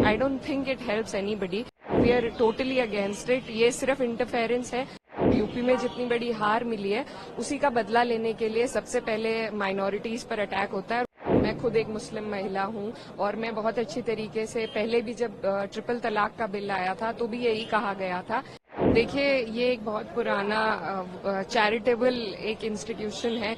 I don't think it helps anybody. We are totally against it. ये सिर्फ interference है। UP में जितनी बड़ी हार मिली है उसी का बदला लेने के लिए सबसे पहले माइनॉरिटीज पर अटैक होता है। मैं खुद एक मुस्लिम महिला हूं और मैं बहुत अच्छी तरीके से पहले भी जब ट्रिपल तलाक का बिल आया था तो भी यही कहा गया था। देखिए, ये एक बहुत पुराना चैरिटेबल एक इंस्टीट्यूशन है।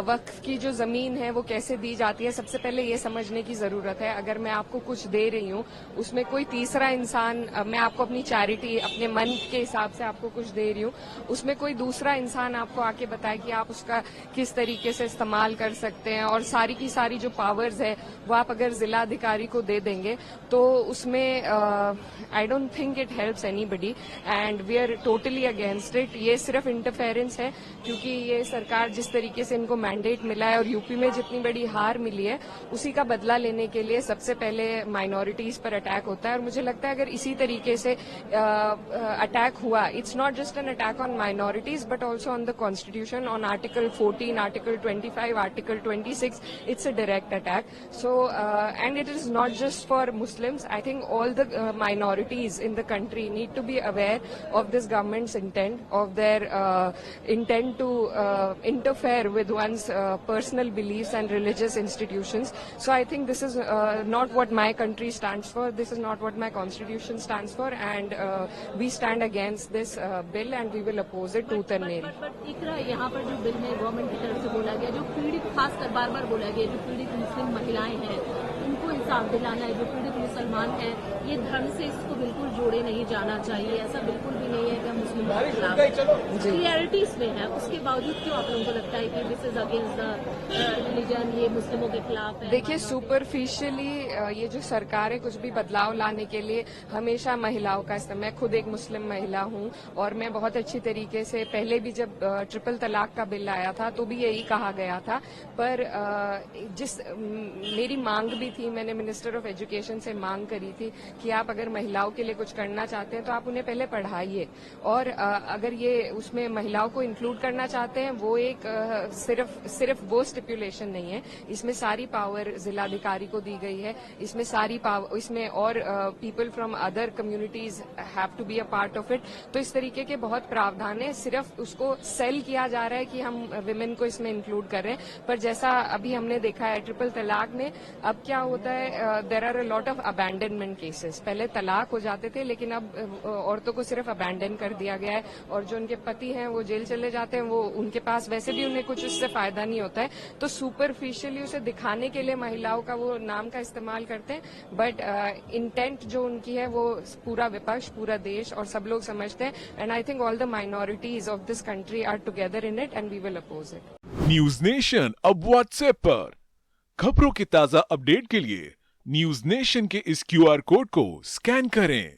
वक्फ की जो जमीन है वो कैसे दी जाती है, सबसे पहले ये समझने की जरूरत है। अगर मैं आपको कुछ दे रही हूँ, उसमें कोई तीसरा इंसान, मैं आपको अपनी चैरिटी अपने मन के हिसाब से आपको कुछ दे रही हूँ, उसमें कोई दूसरा इंसान आपको आके बताए कि आप उसका किस तरीके से इस्तेमाल कर सकते हैं, और सारी की सारी जो पावर्स है वो आप अगर जिला अधिकारी को दे देंगे तो उसमें I don't think it helps anybody and we are totally against it. ये सिर्फ इंटरफेरेंस है, क्योंकि ये सरकार जिस तरीके से इनको मैंडेट मिला है और यूपी में जितनी बड़ी हार मिली है उसी का बदला लेने के लिए सबसे पहले माइनॉरिटीज पर अटैक होता है। और मुझे लगता है अगर इसी तरीके से अटैक हुआ, it's not just an attack on minorities but also on the constitution, on article 14, article 25, article 26, it's a direct attack. So, and it is not just for Muslims. I think all the minorities in the country need to be aware of this government's intent, of their intent to interfere with one's personal beliefs and religious institutions. So I think this is not what my country stands for. This is not what my constitution stands for, and we stand against this bill and we will oppose it tooth and nail. but इकरा यहाँ पर जो bill में government की तरफ से बोला गया, जो पीड़ित, खासकर बार बार बोला गया, जो पीड़ित मुस्लिम महिलाएं हैं उनको इंसाफ दिलाना है, जो पीड़ित मुसलमान हैं, ये धर्म से इसको बिल्कुल जोड़े नहीं जाना चाहिए। ऐसा बिल्कुल भी नहीं है कि मुस्लिम के खिलाफ क्लियरिटी इसमें है, उसके बावजूद क्यों आप लोगों को लगता है कि this is against the religion, ये मुस्लिमों के खिलाफ है? देखिए, सुपरफिशियली ये जो सरकार है कुछ भी बदलाव लाने के लिए हमेशा महिलाओं का इस्तेमाल, मैं खुद एक मुस्लिम महिला हूं और मैं बहुत अच्छी तरीके से पहले भी जब ट्रिपल तलाक का बिल आया था तो भी यही कहा गया था। पर मेरी मांग भी थी, मैंने मिनिस्टर ऑफ एजुकेशन से मांग करी थी कि आप अगर महिलाओं के लिए कुछ करना चाहते हैं तो आप उन्हें पहले पढ़ाइए, और अगर ये उसमें महिलाओं को इंक्लूड करना चाहते हैं, वो एक सिर्फ वो स्टिपुलेशन नहीं है, इसमें सारी पावर जिलाधिकारी को दी गई है, इसमें सारी पावर, इसमें और people from other communities have to be a part of it. तो इस तरीके के बहुत प्रावधान है, सिर्फ उसको सेल किया जा रहा है कि हम विमेन को इसमें इंक्लूड कर रहे हैं। पर जैसा अभी हमने देखा है ट्रिपल तलाक में, अब क्या होता है, there are a lot of abandonment cases. पहले तलाक हो जाते थे लेकिन अब औरतों को सिर्फ अबैंडन कर दिया गया है, और जो उनके पति हैं वो जेल चले जाते हैं, वो उनके पास वैसे भी उन्हें कुछ उससे फायदा नहीं होता है, तो सुपरफिशियली उसे दिखाने के लिए महिलाओं का वो नाम का इस्तेमाल करते हैं। बट इंटेंट जो उनकी है वो पूरा विपक्ष, पूरा देश और सब लोग समझते हैं, and I think all the minorities of this country are together in it and we will oppose it. News Nation अब व्हाट्सएप पर खबरों के ताजा अपडेट के लिए न्यूज नेशन के इस QR कोड को स्कैन करें।